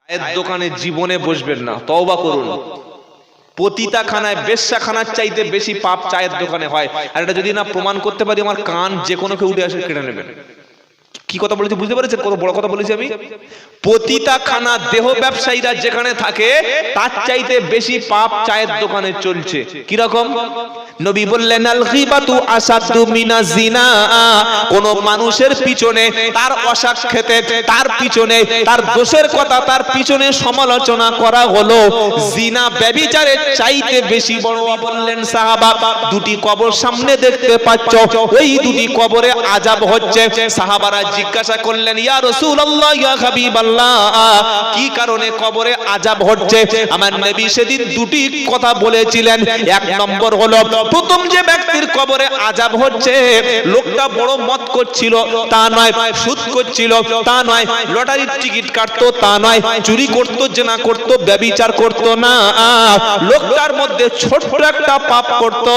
চায়ের দোকানে জীবনে বসবেন না, তওবা করুন। পতিতাখানায় বেশ্যাখানার চাইতে বেশি পাপ চায়ের দোকানে হয়। আর এটা যদি না প্রমাণ করতে পারি, আমার কান যে কোনো কেউ উঠে আসে কেটে নেবেন। কি কথা বলেছি বুঝতে পেরেছেন? কত বড় কথা বলেছি আমি। পতিতাখানা দেহ ব্যবসায়ীরা যেখানে থাকে তার চাইতে বেশি পাপ চায়ের দোকানে চলছে। কি রকম? নবী বললেন, আল গীবাতু আসাদু মিনাজ জিনা। কোন মানুষের পিছনে তার অসাক্ষেতে, তার পিছনে তার দোষের কথা, তার পিছনে সমালোচনা করা হলো জিনা ব্যভিচারের চাইতে বেশি বড়। বললেন সাহাবা, দুটি কবর সামনে দেখতে পাচ্ছ, ওই দুটি কবরে আযাব হচ্ছে। সাহাবারা জিজ্ঞাসা করলেন, ইয়া রাসূলুল্লাহ, ইয়া হাবিবাল্লাহ, কি কারণে কবরে আযাব হচ্ছে? আমার নবী সেদিন দুটি কথা বলেছিলেন। এক নম্বর হলো, প্রথম যে ব্যক্তির কবরে আযাব হচ্ছে, লোকটা বড় মদ করছিল তা নয়, সুদ করছিল তা নয়, লটারির টিকিট কাটতো তা নয়, চুরি করত, জেনা করত, ব্যভিচার করত না। লোকটার মধ্যে ছোট্ট একটা পাপ করত,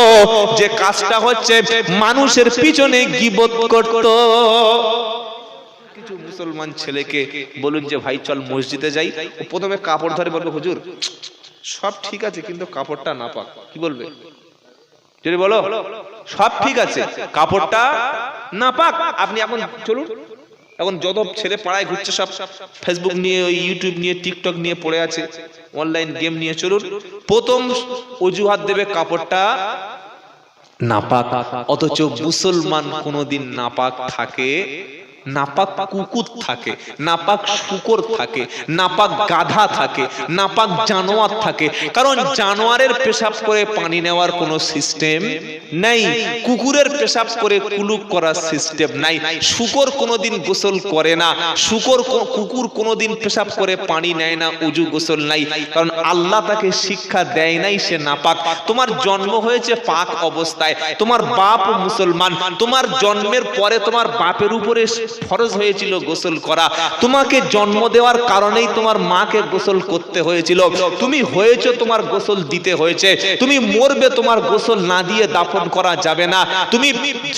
যে কাজটা হচ্ছে মানুষের পিছনে গীবত করত। কিছু মুসলমান ছেলেকে বলুন যে ভাই চল মসজিদে যাই, ও প্রথমে কাপড় ধরে বলবে, হুজুর সব ঠিক আছে কিন্তু কাপড়টা নাপাক। কি বলবে? যদি বলো সব ঠিক আছে কাপড়টা নাপাক, আপনি এখন চলুন। এখন যত ছেলে পাড়ায় ঘুরছে সব ফেসবুক নিয়ে, ওই ইউটিউব নিয়ে, টিকটক নিয়ে পড়ে আছে, অনলাইন গেম নিয়ে, চলুন প্রথম অজুহাত দেবে কাপড়টা নাপাক। অথচ মুসলমান কোনোদিন নাপাক থাকে? নাপাক কুকুর থাকে, নাপাক শুকর থাকে, নাপাক গাধা থাকে, নাপাক জানোয়ার থাকে। কারণ জানোয়ারের পেশাব করে পানি নেওয়ার কোনো সিস্টেম নাই, কুকুরের পেশাব করে কুলুপ করার সিস্টেম নাই, শুকর কোনোদিন গোসল করে না, কুকুর কোনোদিন পেশাব করে পানি নেয় না, উজু গোসল নাই। কারণ আল্লাহ তাকে শিক্ষা দেয় নাই, সে নাপাক। তোমার জন্ম হয়েছে পাক অবস্থায়, তোমার বাপ মুসলমান, তোমার জন্মের পরে তোমার বাপের উপরে ফরজ হয়েছিল গোসল করা, তোমাকে জন্ম দেওয়ার কারণেই তোমার মাকে গোসল করতে হয়েছিল, তুমি হয়েছো তোমার গোসল দিতে হয়েছে, তুমি মরবে তোমার গোসল না দিয়ে দাফন করা যাবে না, তুমি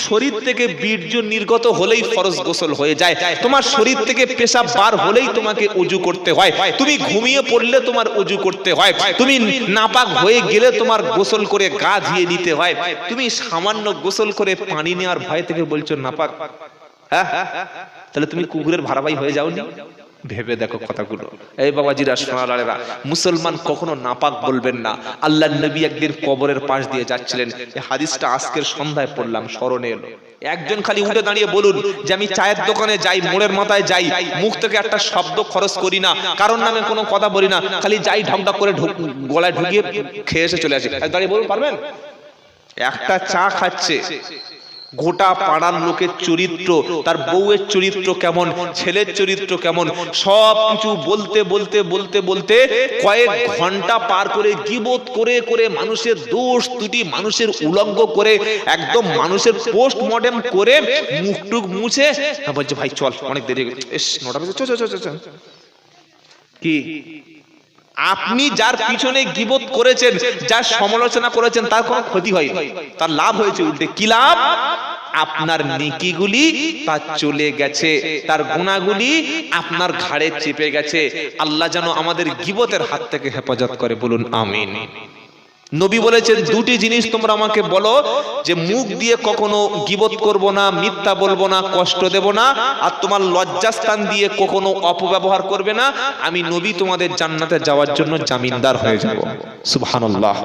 শরীর থেকে বীর্য নির্গত হলেই ফরজ গোসল হয়ে যায়, তোমার শরীর থেকে পেশাব বার হলেই তোমাকে উজু করতে হয়, তুমি ঘুমিয়ে পড়লে তোমার উজু করতে হয়, তুমি নাপাক হয়ে গেলে তোমার গোসল করে গা ধুয়ে নিতে হয়, তুমি সামান্য গোসল করে পানি নেওয়ার ভয় থেকে বলছো নাপাক। তাহলে তুমি কুকুরের ভাড়াবাই হয়ে যাওনি? ভেবে দেখো কথাগুলো। এই বাবাজিরা, সোনালালেরা, মুসলমান কখনো নাপাক বলবেন না। আল্লাহর নবী একদিন কবরের পাশ দিয়ে যাচ্ছিলেন, এই হাদিসটা আজকের সন্ধ্যায় পড়লাম, স্মরণে এলো। একজন খালি উঠে দাঁড়িয়ে বলুন যে আমি চায়ের দোকানে যাই, মোড়ের মাথায় যাই, মুখ থেকে একটা শব্দ খরচ করি না, কারণ নামে কোনো কথা বলি না, খালি যাই ঢকঢক করে গলায় ঢুকিয়ে খেয়ে এসে চলে আসি। দাঁড়িয়ে বলুন, পারবেন? একটা চা খাচ্ছে, গোটা পাড়ার লোকের চরিত্র, তার বউয়ের চরিত্র কেমন, ছেলের চরিত্র কেমন, সব কিছু বলতে বলতে বলতে বলতে কয়েক ঘন্টা পার করে গীবত করে করে, মানুষের দোষ ত্রুটি মানুষের উলঙ্গ করে, একদম মানুষের পোস্টমর্টেম করে, মুখটুক মুছে বলছে ভাই চল, অনেক দেরি হয়ে গেছে, 9টা বাজে, চল। কি আপনি যার পিছনে গীবত করেছেন, যার সমালোচনা করেছেন, তার কোনো ক্ষতি হয়নি, তার লাভ হয়েছে। উল্টে কি লাভ? আপনার নেকিগুলি তার চলে গেছে, তার গুনাহগুলি আপনার ঘাড়ে চেপে গেছে। আল্লাহ যেন আমাদের গীবতের হাত থেকে হেফাজত করে, বলুন আমিন। নবী বলেছেন, দুটি জিনিস তোমরা আমাকে বলো যে মুখ দিয়ে কখনো গীবত করব না, মিথ্যা বলবো না, কষ্ট দেব না, আর তোমার লজ্জাস্থান দিয়ে কখনো অপব্যবহার করবে না, আমি নবী তোমাদের জান্নাতে যাওয়ার জন্য জামিনদার হয়ে যাব। সুবহানাল্লাহ।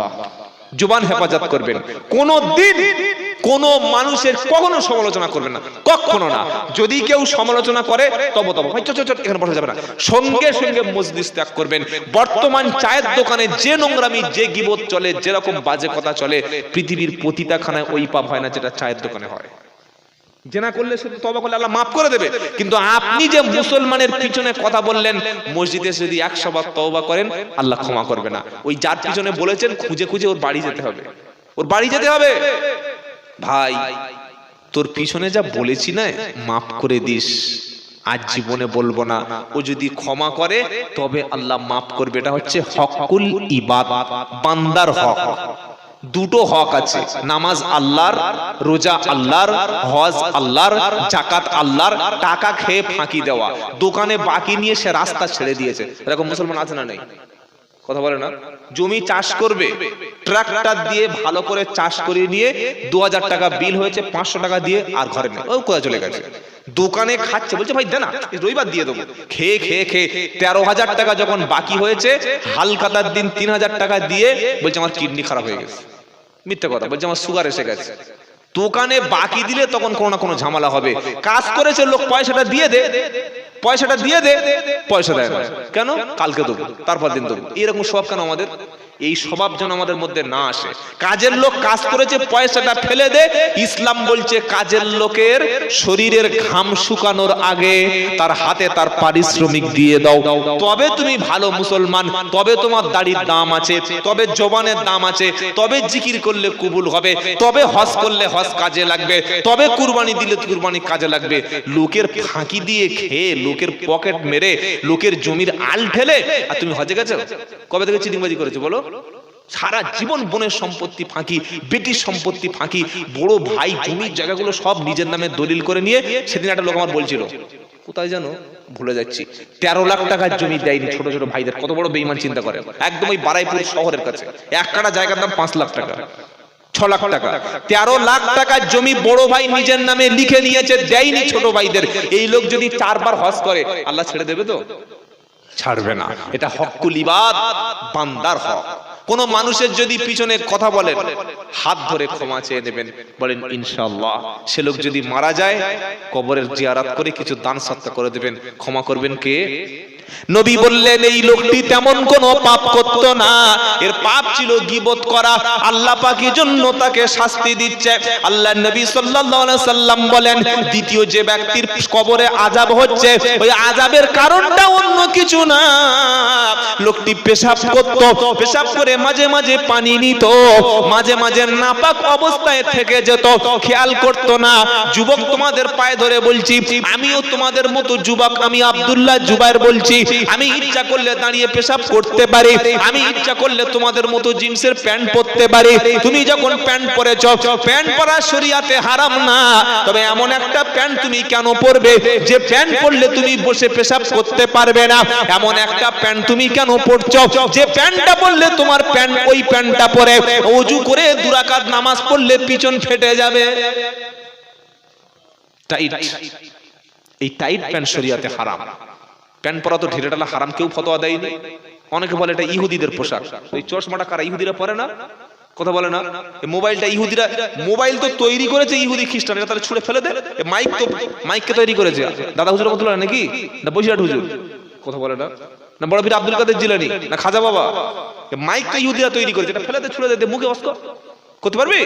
জবান হেফাজত করবেন, কোন দিন কোন মানুষের কখনো সমালোচনা করবেন না, কখনো না। যদি কেউ সমালোচনা করে তবে ভাই চল এখানে বসা যাবে না, সঙ্গে সঙ্গে মজলিস ত্যাগ করবেন। বর্তমান চায়ের দোকানে যে নোংরামি, যে গীবত চলে, যেরকম বাজে কথা চলে, পৃথিবীর পতিতাখানায় ওই পাপ হয় না যেটা চায়ের দোকানে হয়। জেনা করলে শুধু তওবা করলে আল্লাহ মাফ করে দেবে, কিন্তু আপনি যে মুসলমানের পিছনে কথা বললেন, মসজিদে যদি 100 বার তওবা করেন আল্লাহ ক্ষমা করবে না। ওই যার পিছনে বলেছেন খুঁজে খুঁজে ওর বাড়ি যেতে হবে, ওর বাড়ি যেতে হবে। ভাই তোর পিছনে যা বলেছি না, মাফ করে দিস, আজ জীবনে বলবো না, ও যদি ক্ষমা করে তবে আল্লাহ মাফ করবে। এটা হচ্ছে হকুল ইবাদ, বান্দার হক। দুটো হক আছে, নামাজ আল্লাহর, রোজা আল্লাহর, হজ আল্লাহর, জাকাত আল্লাহর, টাকা খেয়ে ফাঁকি দেওয়া, দোকানে বাকি নিয়ে সে রাস্তা ছেড়ে দিয়েছে, এরকম মুসলমান আছে না নেই? কথা বলে না? জমি চাষ করবে, ট্রাক্টর দিয়ে ভালো করে চাষ করে নিয়ে 2000 টাকা বিল হয়েছে, 500 টাকা দিয়ে আর ঘরে নেই, ও কোথায় চলে গেছে? দোকানে খাচ্ছে, বলছে ভাই দে না, রবিবার দিয়ে দেবো, খেয়ে খেয়ে খেয়ে 13,000 টাকা যখন বাকি হয়েছে, হালকাতার দিন 3000 টাকা দিয়ে বলছে আমার কিডনি খারাপ হয়ে গেছে। মিথ্যে কথা বলছে, আমার সুগার এসে গেছে। দোকানে বাকি দিলে তখন কোনো না কোনো ঝামেলা হবে। কাজ করেছে লোক, পয়সাটা দিয়ে দে, পয়সাটা দিয়ে দে, পয়সা দেয় না কেন? কালকে দেবো, তারপর দিন দেবো। এরকম স্বভাব কেন আমাদের? এই স্বভাব যেন আমাদের মধ্যে না আসে। কাজের লোক কাজ করেছে, পয়সাটা ফেলে দে। ইসলাম বলছে কাজের লোকের শরীরের ঘাম শুকানোর আগে তার হাতে তার পারিশ্রমিক দিয়ে দাও, তবে তুমি ভালো মুসলমান, তবে তোমার দাড়ির দাম আছে, তবে জবানের দাম আছে, তবে জিকির করলে কবুল হবে, তবে হজ করলে হজ কাজে লাগবে, তবে কুরবানি দিলে কুরবানি কাজে লাগবে। লোকের ফাঁকি দিয়ে খেয়ে, লোকের পকেট মেরে, লোকের জমির আল ঠেলে আর তুমি হজে গেছো? কবে থেকে চিটিংবাজি করেছো বলো? সারা জীবন বোনের সম্পত্তি ফাঁকি, বেটির সম্পত্তি ফাঁকি, বড় ভাই জমির জায়গাগুলো সব নিজের নামে দলিল করে নিয়ে। সেদিন একটা লোক আমার বলছিল, কোথায় জানো ভুলে যাচ্ছি, 13 লাখ টাকার জমি দেয়নি ছোট ছোট ভাইদের। কত বড় বেঈমান চিন্তা করে! একদম ওই বারাইপুর শহরের কাছে এক কাঠা জায়গার দাম 5 লাখ টাকা, 6 লাখ টাকা, 13 লাখ টাকার জমি বড় ভাই নিজের নামে লিখে নিয়েছে, দেয়নি ছোট ভাইদের। এই লোক যদি 4 বার হজ করে, আল্লাহ ছেড়ে দেবে তো? ছাড়বে না। এটা হকুল ইবাদ, বান্দার হক। কোন মানুষের যদি পিছনে কথা বলেন, হাত ধরে ক্ষমা চেয়ে নেবেন, বলেন ইনশাআল্লাহ। সে লোক যদি মারা যায়, কবরের জিয়ারত করে কিছু দান সদকা করে দেবেন, ক্ষমা করবেন কে? নবী বললেন এই লোকটি তেমন কোনো পাপ করত না, এর পাপ ছিল গীবত করা। আল্লাহ পাক এর জন্য তাকে শাস্তি দিচ্ছে। আল্লাহর নবী সাল্লাল্লাহু আলাইহি সাল্লাম বলেন, দ্বিতীয় যে ব্যক্তির কবরে আযাব হচ্ছে, ওই আযাবের কারণটা অন্য কিছু না। লোকটি পেশাব করত, পেশাব করে মাঝে মাঝে পানি নিত, মাঝে মাঝে নাপাক অবস্থায় থেকে যেত, খেয়াল করত না। যুবক তোমাদের পায়ে ধরে বলছি, আমিও তোমাদের মতো যুবক, আমি আব্দুল্লাহ জুবায়ের বলছি, আমি ইচ্ছা করলে দাঁড়িয়ে পেশাব করতে পারি, আমি ইচ্ছা করলে তোমাদের মতো জিন্সের প্যান্ট পরতে পারি। তুমি যখন প্যান্ট পরেছো, প্যান্ট পরা শরীয়তে হারাম না, তবে এমন একটা প্যান্ট তুমি কেন পরবে যে প্যান্ট পরলে তুমি বসে পেশাব করতে পারবে না? এমন একটা প্যান্ট তুমি কেন পরছো যে প্যান্টটা পরলে তোমার প্যান্ট, ওই প্যান্টটা পরে ওযু করে 2 রাকাত নামাজ পড়লে পিছন ফেটে যাবে? টাইট, এই টাইট প্যান্ট শরীয়তে হারাম। প্যান্ট পরা তো ঢিলেঢালা হারাম, কেউ ফতোয়া দেয়নি। অনেকে বলে এটা ইহুদিদের পোশাক। এই চশমাটা কারা? ইহুদিরা পরে না? কথা বলে না? এই মোবাইলটা ইহুদিরা, মোবাইল তো তৈরি করেছে ইহুদি খ্রিস্টান, এটা তাহলে ছুঁড়ে ফেলে দে। এই মাইক তো, মাইককে তৈরি করেছে দাদা হুজুরের কথা বলে নাকি, না বসিরহাট হুজুর? কথা বলে না? না বড় পীর আব্দুল কাদের জিলানী, না খাজা বাবা? মাইক তো ইহুদিরা তৈরি করেছে, এটা ফেলে দে, ছুঁড়ে দে, মুখে অস্ক করতে পারবি?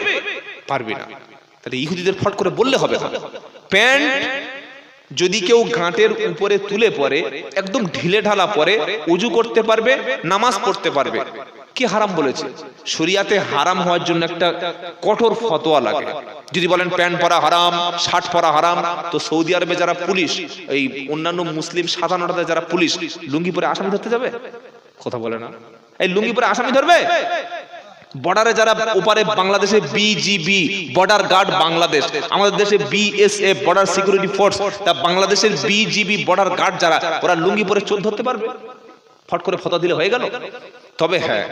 পারবি না। তাহলে ইহুদিদের ফট করে বললে হবে? প্যান্ট যদি কেউ গাঁটের উপরে তুলে পরে, একদম ঢিলে ঢালা পরে, ওযু করতে পারবে, নামাজ পড়তে পারবে। কি হারাম বলেছে? শরীয়তে হারাম হওয়ার জন্য একটা কঠোর ফতোয়া লাগে। যদি বলেন প্যান্ট পরা হারাম, শার্ট পরা হারাম, তো সৌদি আরবে যারা পুলিশ, এই অন্যান্য মুসলিম 57টাতে যারা পুলিশ, লুঙ্গি পরে আসামি ধরতে যাবে? কথা বলে না? এই লুঙ্গি পরে আসামি ধরবে? বর্ডারে যারা ওপারে, বাংলাদেশে বিজিবি বর্ডার গার্ড বাংলাদেশ, আমাদের দেশে বিএসএফ বর্ডার সিকিউরিটি ফোর্স, তা বাংলাদেশের বিজিবি বর্ডার গার্ড যারা, ওরা লুঙ্গি পরে চোর ধরতে পারবে? ফট করে ফতোয়া দিলে হয়ে গেল? তবে হ্যাঁ,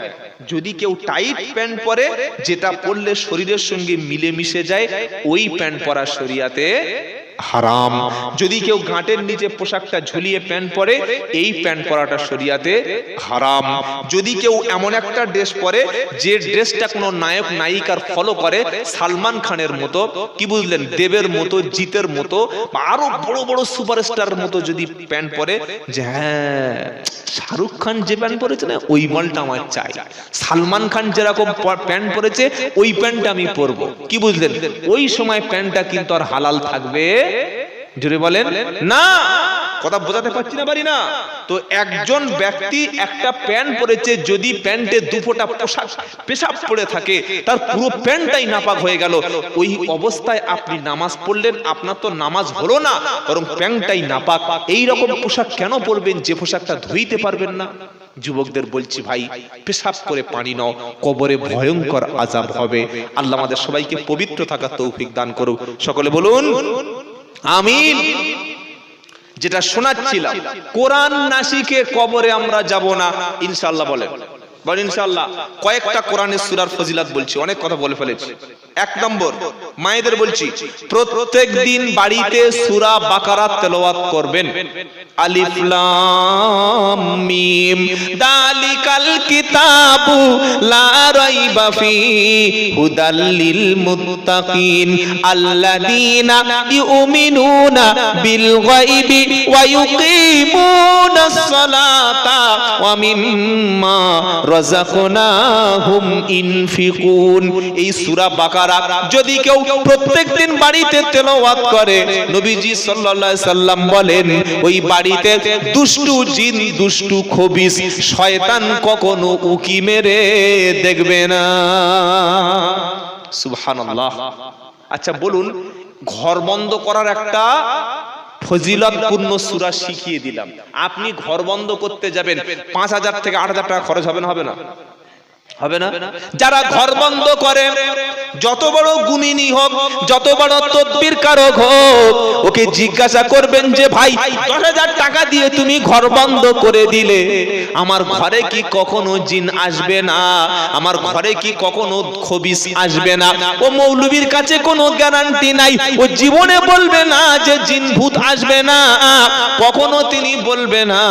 যদি কেউ টাইট প্যান্ট পরে, যেটা পরলে শরীরের সঙ্গে মিলে মিশে যায়, ওই প্যান্ট পরা শরীয়তে হারাম। যদি কেউ গাঁটের নিচে পোশাকটা ঝুলিয়ে প্যান্ট পরে, এই প্যান্ট পরাটা শরীয়তে হারাম। যদি কেউ এমন একটা ড্রেস পরে যে ড্রেসটা কোনো নায়ক নায়িকার ফলো করে, সালমান খানের মতো, কি বুঝলেন, দেবের মতো, জিতের মতো, আরো বড় বড় সুপারস্টার মতো যদি প্যান্ট পরে, যে হ্যাঁ শাহরুখ খান যে প্যান্ট পরেছে না, ওই মালটা আমার চাই, সালমান খান যেরকম প্যান্ট পরেছে ওই প্যান্টটা আমি পরবো, কি বুঝলেন? ওই সময় প্যান্টটা কিন্তু আর হালাল থাকবে? জোরে বলেন না। কথা বোঝাতে পারছি না পারি না? তো একজন ব্যক্তি একটা প্যান্ট পরেছে, যদি প্যান্টে দুফোঁটা পেশাব পড়ে থাকে, তার পুরো প্যান্টটাই নাপাক হয়ে গেল, ওই অবস্থায় আপনি নামাজ পড়লেন, আপনার তো নামাজ হলো না, বরং প্যান্টটাই নাপাক। এই রকম পোশাক কেন পরবেন যে পোশাকটা ধুইতে পারবেন না? যুবকদের বলছি, ভাই পেশাব করে পানি নাও, কবরে ভয়ঙ্কর আযাব হবে। আল্লাহ আমাদের সবাইকে পবিত্র থাকার তৌফিক দান করুক। সকলে বলুন আমিন। যেটা শোনাচ্ছিলাম, কোরআন না শিখে কবরে আমরা যাব না ইনশাআল্লাহ। বলেন বলেন ইনশাআল্লাহ। কয়েকটা কোরআনের সূরার ফজিলত বলছি, অনেক কথা বলে ফেলেছি। এক নম্বর, মায়েদের বলছি, প্রত্যেক দিন বাড়িতে সূরা বাকারা তেলাওয়াত করবেন। আলিফ লাম মিম দালিকাল কিতাবু লা রাইবা ফিহি হুদাল লিল মুত্তাকিন আল্লাযীনা ইউমিনুনা বিল গায়বি ওয়া ইউকিমুনাস সালাতা ওয়া মিম্মা রাযাকনাহুম ইনফিকুন। এই সূরা বাকারা যদি কেউ প্রত্যেকদিন বাড়িতে তেলাওয়াত করে, নবীজি সাল্লাল্লাহু আলাইহি সাল্লাম বলেন, ওই বাড়িতে দুষ্টু জিন, দুষ্টু খবিস শয়তান কখনো উকি মেরে দেখবে না। সুবহানাল্লাহ। আচ্ছা বলুন, ঘর বন্ধ করার একটা ফজিলতপূর্ণ সূরা শিখিয়ে দিলাম, আপনি ঘর বন্ধ করতে যাবেন, ৫,০০০ থেকে ৮,০০০ টাকা খরচ হবে না? হবে না? হবে না? যারা ঘর বন্ধ করে, যত বড় গুমিনী হোক, যত বড় তদবির কারক হোক, ওকে জিজ্ঞাসা করবেন যে ভাই ১০,০০০ টাকা দিয়ে তুমি ঘর বন্ধ করে দিলে, আমার ঘরে কি কখনো জিন আসবে না? আমার ঘরে কি কখনো খবিস আসবে না? ও মৌলবীর কাছে কোনো গ্যারান্টি নাই, ও জীবনে বলবে না যে জিন ভূত আসবে না, কখনো তিনি বলবে না।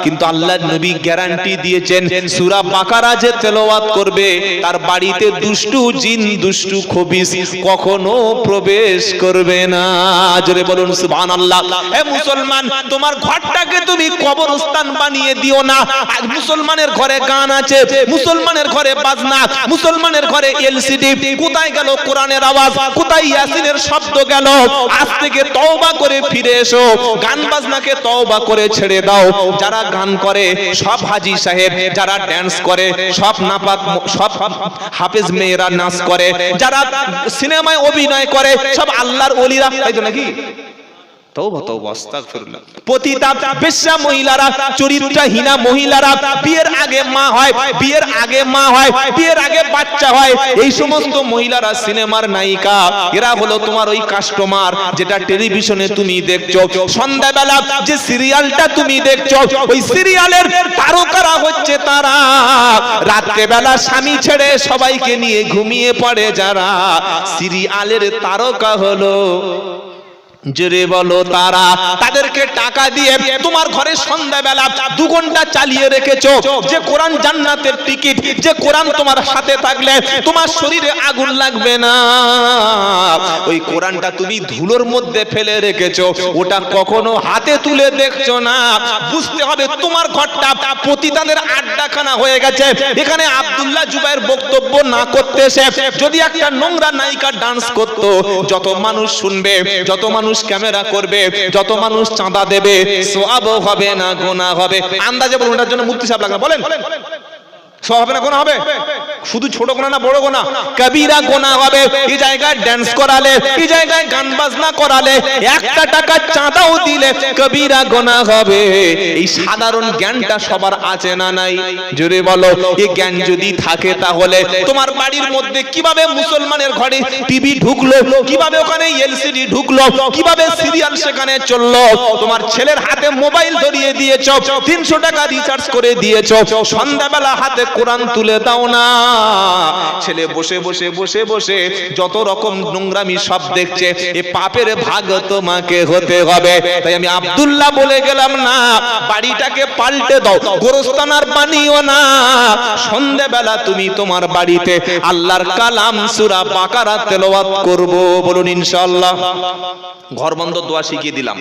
কিন্তু আল্লাহর নবী গ্যারান্টি দিয়েছেন, সূরা বাকারা যে তেলাওয়াত করবে, তার বাড়িতে দুষ্টু জিন, দুষ্টু খবিস কখনো প্রবেশ করবে না। জোরে বলুন সুবহানাল্লাহ। হে মুসলমান, তোমার ঘরটাকে তুমি কবরস্থান বানিয়ে দিও না। আজ মুসলমানের ঘরে গান আছে, মুসলমানের ঘরে বাজনা, মুসলমানের ঘরে এলসিডি, কোথায় গেল কোরআনের আওয়াজ, কোথায় ইয়াসিনের শব্দ গেল? আজ থেকে তওবা করে ফিরে এসো, গান বাজনাকে তওবা করে ছেড়ে দাও। যারা গান করে সব হাজী সাহেব, যারা ডান্স করে সব নাপাক, সব হাফেজ মেয়েরা নাচ করে, যারা সিনেমায় অভিনয় করে সব আল্লাহর ওলিরা, তাই তো নাকি? তওবা তওবা আস্তাগফিরুল্লাহ। পতিতা বেশ্যা মহিলারা, চরিত্রহীনা মহিলারা, বিয়ের আগে মা হয়, বিয়ের আগে মা হয়, বিয়ের আগে বাচ্চা হয়, এই সমস্ত মহিলারা সিনেমার নায়িকা। এরা হলো তোমার ওই কাস্টমার, যেটা টেলিভিশনে তুমি দেখছো। সন্ধ্যাবেলা যে সিরিয়ালটা তুমি দেখছো, ওই সিরিয়ালের তারকারা হচ্ছে তারা। রাত্রেবেলা স্বামী ছেড়ে সবাইকে নিয়ে ঘুমিয়ে পড়ে যারা, সিরিয়ালের তারকা হলো, জোরে বলো তারা। তাদেরকে টাকা দিয়ে তোমার ঘরে সন্ধ্যাবেলা 2 ঘন্টা চালিয়ে রেখেছো। যে কোরআন জান্নাতের টিকিট, যে কোরআন তোমার হাতে থাকলে তোমার শরীরে আগুন লাগবে না, ওই কোরআনটা তুমি ধুলোর মধ্যে ফেলে রেখেছো, ওটা কখনো হাতে তুলে দেখছো না। বুঝতে হবে তোমার ঘরটা পতিতাদের আড্ডাখানা হয়ে গেছে। এখানে আব্দুল্লাহ জুবাইর বক্তব্য না করতে এসে যদি একটা নোংরা নায়িকা ডান্স করতো, যত মানুষ শুনবে, যত মানুষ ক্যামেরা করবে, যত মানুষ চাঁদা দেবে, সওয়াবও হবে না গুনাহ হবে। আন্দাজে বলুন, এটার জন্য মুফতি সাহেব লাগবে, বলেন সওয়াব হবে না গুনাহ হবে? শুধু ছোট গুনাহ না, বড় গুনাহ, কবিরা গুনাহ হবে। এই জায়গায় ডান্স করালে, এই জায়গায় গান বাজনা করালে, 1 টাকা চাঁদাও দিলে কবিরা গুনাহ হবে। এই সাধারণ জ্ঞানটা সবার আছে না নাই? জোরে বলো। এই জ্ঞান যদি থাকে, তাহলে তোমার বাড়ির মধ্যে কিভাবে মুসলমানের ঘরে টিভি ঢুকলো, কিভাবে ওখানে এলসিডি ঢুকলো, কিভাবে সিরিয়াল সেখানে চললো, তোমার ছেলের হাতে মোবাইল ধরিয়ে দিয়েছো, 300 টাকা রিচার্জ করে দিয়েছো, সন্ধ্যাবেলা হাতে কোরআন তুলে দাও না। ছেলে বসে বসে বসে বসে যত রকম নোংরামি সব দেখছে, এ পাপের ভাগ তোমাকে হতে হবে। তাই আমি আব্দুল্লাহ বলে গেলাম, না, বাড়িটাকে পাল্টে দাও, গোরস্থান আর বানিও না। সন্ধ্যাবেলা তুমি তোমার বাড়িতে আল্লাহর কালাম সূরা বাকারা তেলাওয়াত করব। বলুন ইনশাআল্লাহ। ঘর বন্ধ দোয়া শিখিয়ে দিলাম।